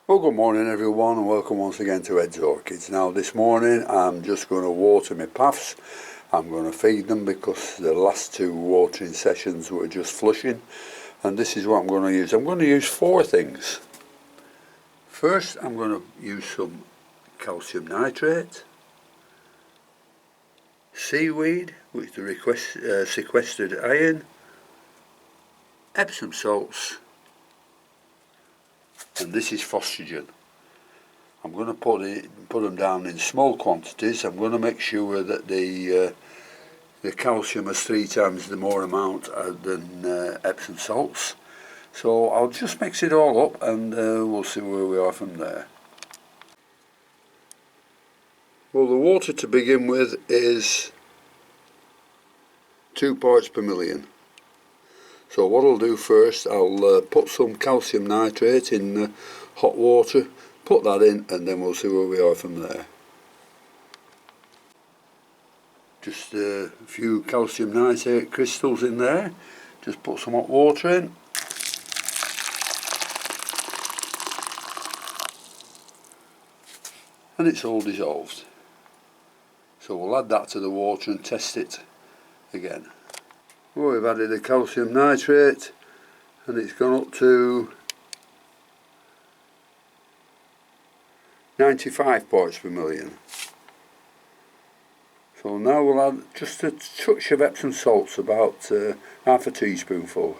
Well, good morning everyone, and welcome once again to Ed's Orchids. Now this morning I'm just going to water my paphs. I'm going to feed them because the last two watering sessions were just flushing, and this is what I'm going to use. I'm going to use four things. First, I'm going to use some calcium nitrate, seaweed with the sequestered iron, Epsom salts, and this is phosphagen. I'm going to put them down in small quantities. I'm going to make sure that the calcium is 3 times the more amount than Epsom salts. So I'll just mix it all up, and we'll see where we are from there. Well, the water to begin with is 2 parts per million. So what I'll do first, I'll put some calcium nitrate in hot water, put that in, and then we'll see where we are from there. Just a few calcium nitrate crystals in there. Just put some hot water in. And it's all dissolved. So we'll add that to the water and test it again. Well, we've added the calcium nitrate and it's gone up to 95 parts per million. So now we'll add just a touch of Epsom salts, about half a teaspoonful.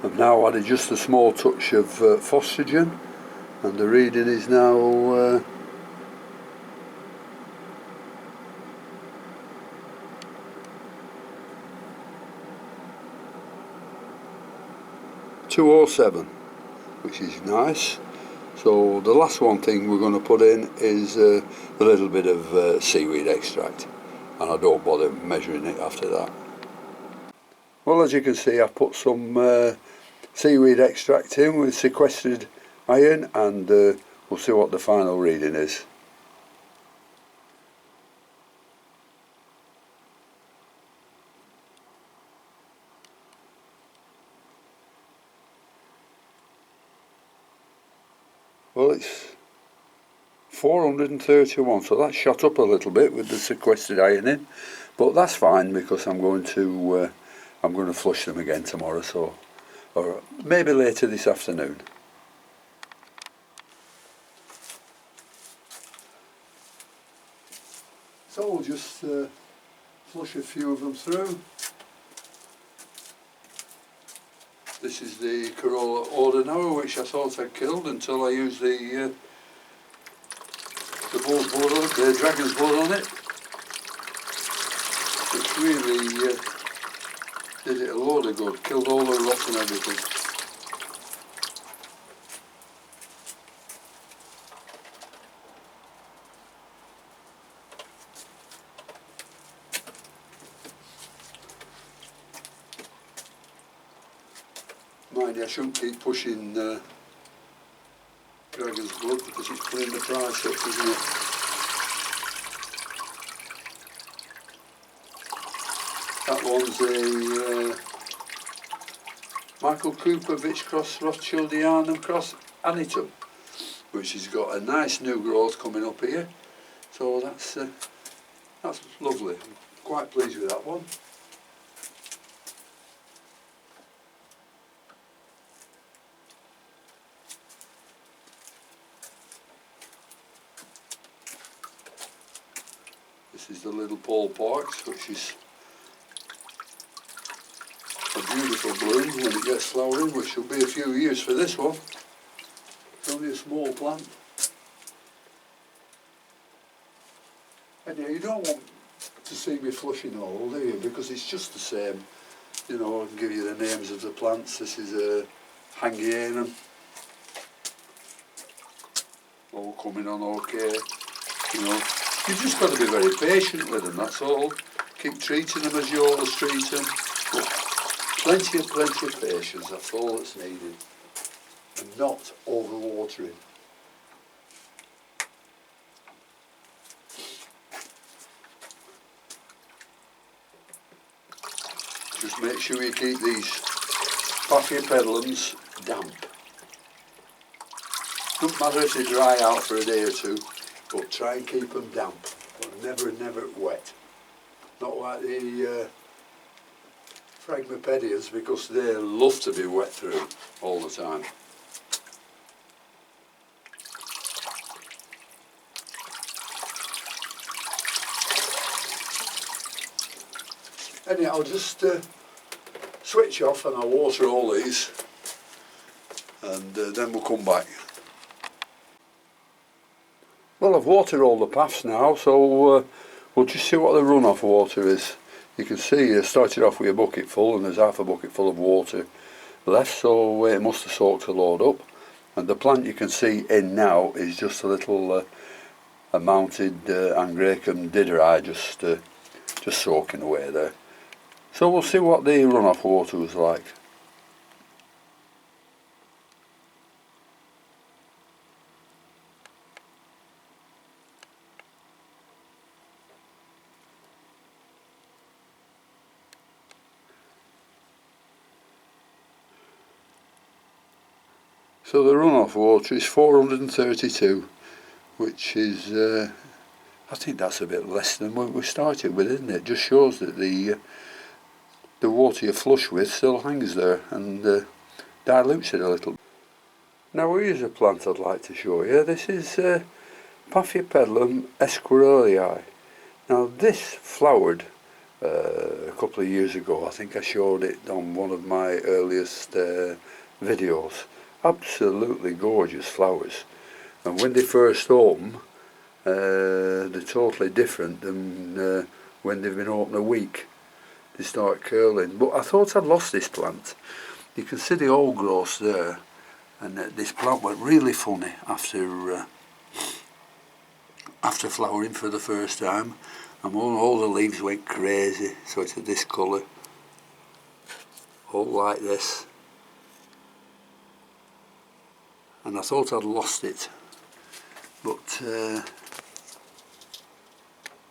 I've now added just a small touch of phosphagen, and the reading is now 207, which is nice. So the last one thing we're going to put in is a little bit of seaweed extract, and I don't bother measuring it after that. Well, as you can see, I've put some seaweed extract in with sequestered iron, and we'll see what the final reading is. Well, it's 431, so that's shot up a little bit with the sequestered iron in, but that's fine because I'm going to flush them again tomorrow, so, or maybe later this afternoon. So we'll just flush a few of them through. This is the Corolla Ordinary, which I thought I'd killed until I used the bull's blood on it, the dragon's blood on it. It's really did it a load of good, killed all the rot and everything. Mind you, I shouldn't keep pushing dragon's blood because it's putting the price up, isn't it? That one's a Michael Cooper Vitch Cross Rothschildianum Cross Anitum, which has got a nice new growth coming up here. So that's lovely. I'm quite pleased with that one. This is the little Paul Parks, which is a beautiful bloom when it gets flowering, which will be a few years for this one. It's only a small plant. And yeah, you don't want to see me flushing all, do you? Because it's just the same. You know, I can give you the names of the plants. This is a Hangianum. All coming on okay. You know, you've just got to be very patient with them, that's all. Keep treating them as you always treat them. But plenty of patience, that's all that's needed. And not overwatering. Just make sure you keep these paphiopedilums damp. Doesn't matter if they dry out for a day or two, but try and keep them damp, but never wet. Not like the phragmipedias, because they love to be wet through all the time. Anyhow, I'll just switch off and I'll water all these, and then we'll come back. Well, I've watered all the paphs now, so we'll just see what the runoff water is. You can see I started off with a bucket full and there's half a bucket full of water left, so it must have soaked a load up. And the plant you can see in now is just a little a mounted Angraecum dideri just soaking away there. So we'll see what the runoff water was like. So the runoff water is 432, which is, I think that's a bit less than what we started with, isn't it? Just shows that the water you're flush with still hangs there and dilutes it a little. Now here's a plant I'd like to show you. This is Paphiopedilum esquirellii. Now this flowered a couple of years ago. I think I showed it on one of my earliest videos. Absolutely gorgeous flowers, and when they first open they're totally different than when they've been open a week. They start curling, but I thought I'd lost this plant. You can see the old growth there, and this plant went really funny after flowering for the first time, and all the leaves went crazy, so it's this colour, all like this. And I thought I'd lost it, but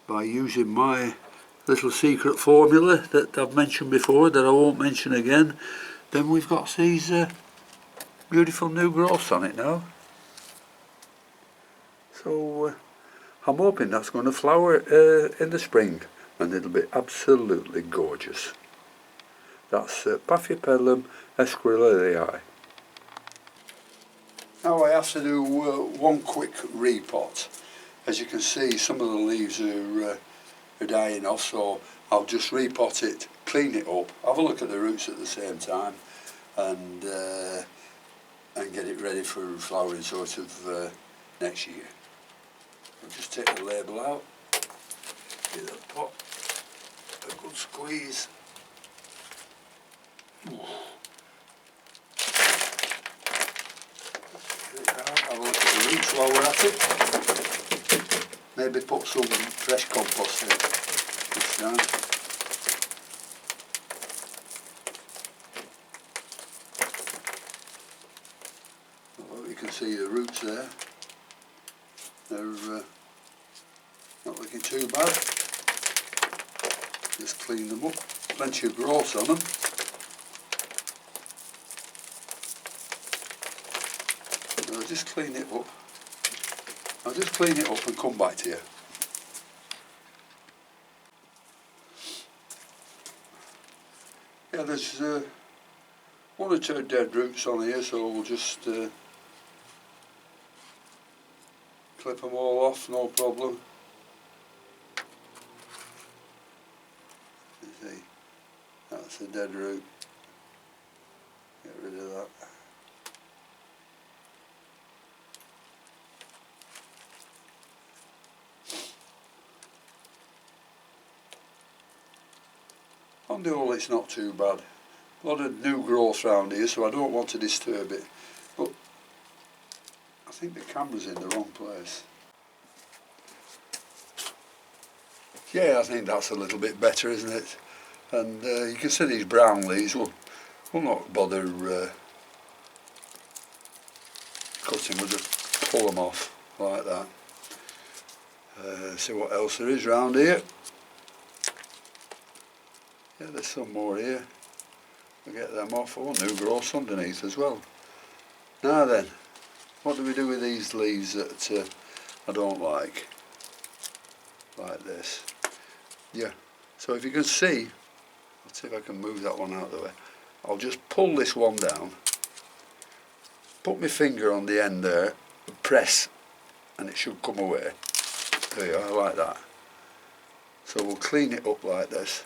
by using my little secret formula that I've mentioned before, that I won't mention again, then we've got these beautiful new growths on it now. So I'm hoping that's going to flower in the spring, and it'll be absolutely gorgeous. That's Paphiopedilum esquirellii. Now I have to do one quick repot. As you can see, some of the leaves are dying off, so I'll just repot it, clean it up, have a look at the roots at the same time, and get it ready for flowering sort of next year. I'll just take the label out, give the pot a good squeeze. Have a look at the roots while we're at it. Maybe put some fresh compost in this time. Well, you can see the roots there. They're not looking too bad. Just clean them up. Plenty of growth on them. I'll just clean it up. I'll just clean it up and come back to you. Yeah, there's one or two dead roots on here, so we'll just clip them all off, no problem. You see, that's a dead root. Get rid of that. On the whole, it's not too bad. A lot of new growth around here, so I don't want to disturb it. But I think the camera's in the wrong place. Yeah, I think that's a little bit better, isn't it? And you can see these brown leaves will not bother cutting. We'll just pull them off like that. See what else there is around here. Yeah, there's some more here. We'll get them off. Oh, new growths underneath as well. Now then, what do we do with these leaves that I don't like this? Yeah, so if you can see, let's see if I can move that one out of the way. I'll just pull this one down, put my finger on the end there, press, and it should come away. There you are, like that. So we'll clean it up like this,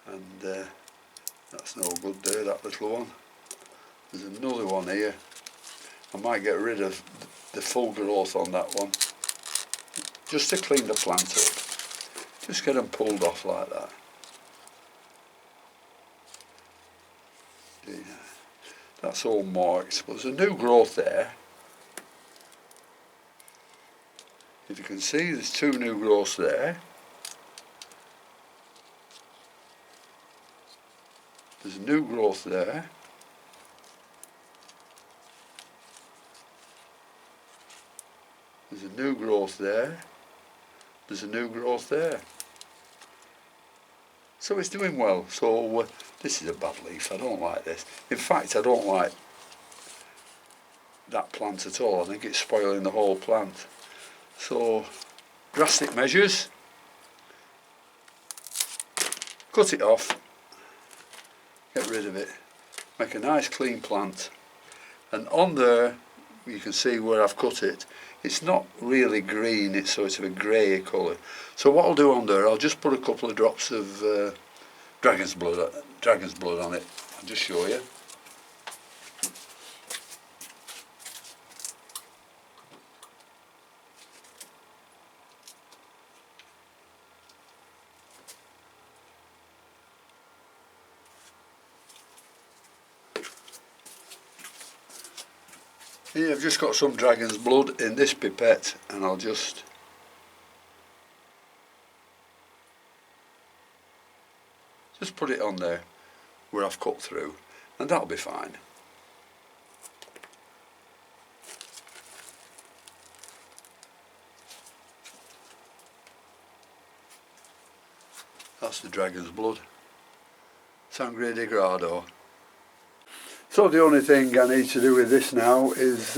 and that's no good there, that little one. There's another one here. I might get rid of the full growth on that one, just to clean the plant up. Just get them pulled off like that. Yeah. That's all marked, but there's a new growth there. If you can see, there's two new growths there. There's a new growth there. There's a new growth there. There's a new growth there. So it's doing well. So this is a bad leaf. I don't like this. In fact, I don't like that plant at all. I think it's spoiling the whole plant. So drastic measures. Cut it off. Get rid of it. Make a nice clean plant. And on there, you can see where I've cut it. It's not really green, it's sort of a grey colour. So what I'll do on there, I'll just put a couple of drops of dragon's blood on it. I'll just show you. Here I've just got some dragon's blood in this pipette, and I'll just put it on there where I've cut through, and that'll be fine. That's the dragon's blood. Sangre de Grado. So the only thing I need to do with this now is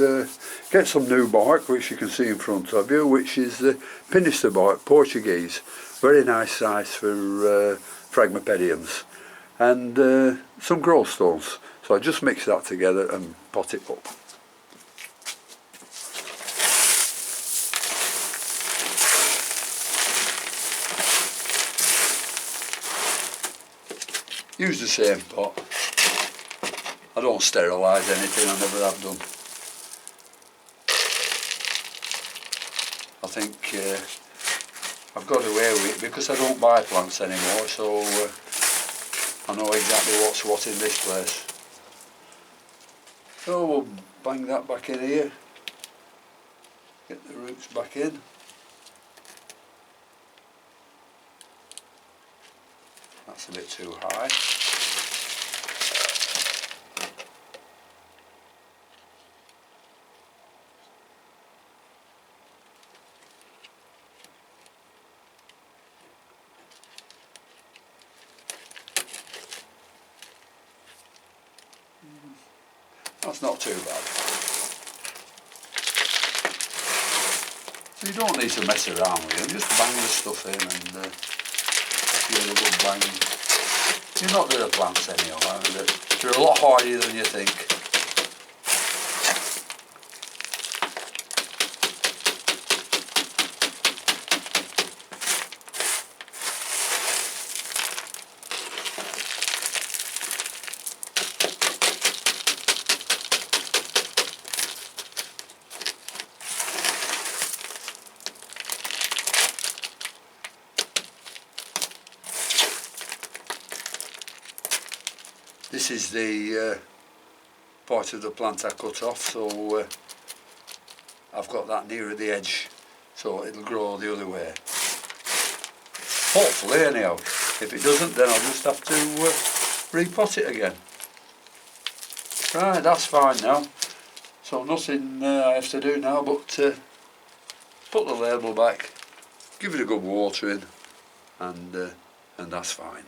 get some new bark, which you can see in front of you, which is the Pinister bark, Portuguese. Very nice size for phragmipediums. And some growth stones. So I just mix that together and pot it up. Use the same pot. I don't sterilise anything, I never have done. I think I've got away with it because I don't buy plants anymore, so I know exactly what's what in this place. So we'll bang that back in here, get the roots back in. That's a bit too high. That's not too bad. So you don't need to mess around with them, just bang the stuff in and give it a good bang. You're not doing the plants anyhow, they're a lot hardier than you think. This is the part of the plant I cut off, so I've got that nearer the edge, so it'll grow the other way. Hopefully anyhow. If it doesn't, then I'll just have to repot it again. Right, that's fine now. So nothing I have to do now but put the label back, give it a good watering, and that's fine.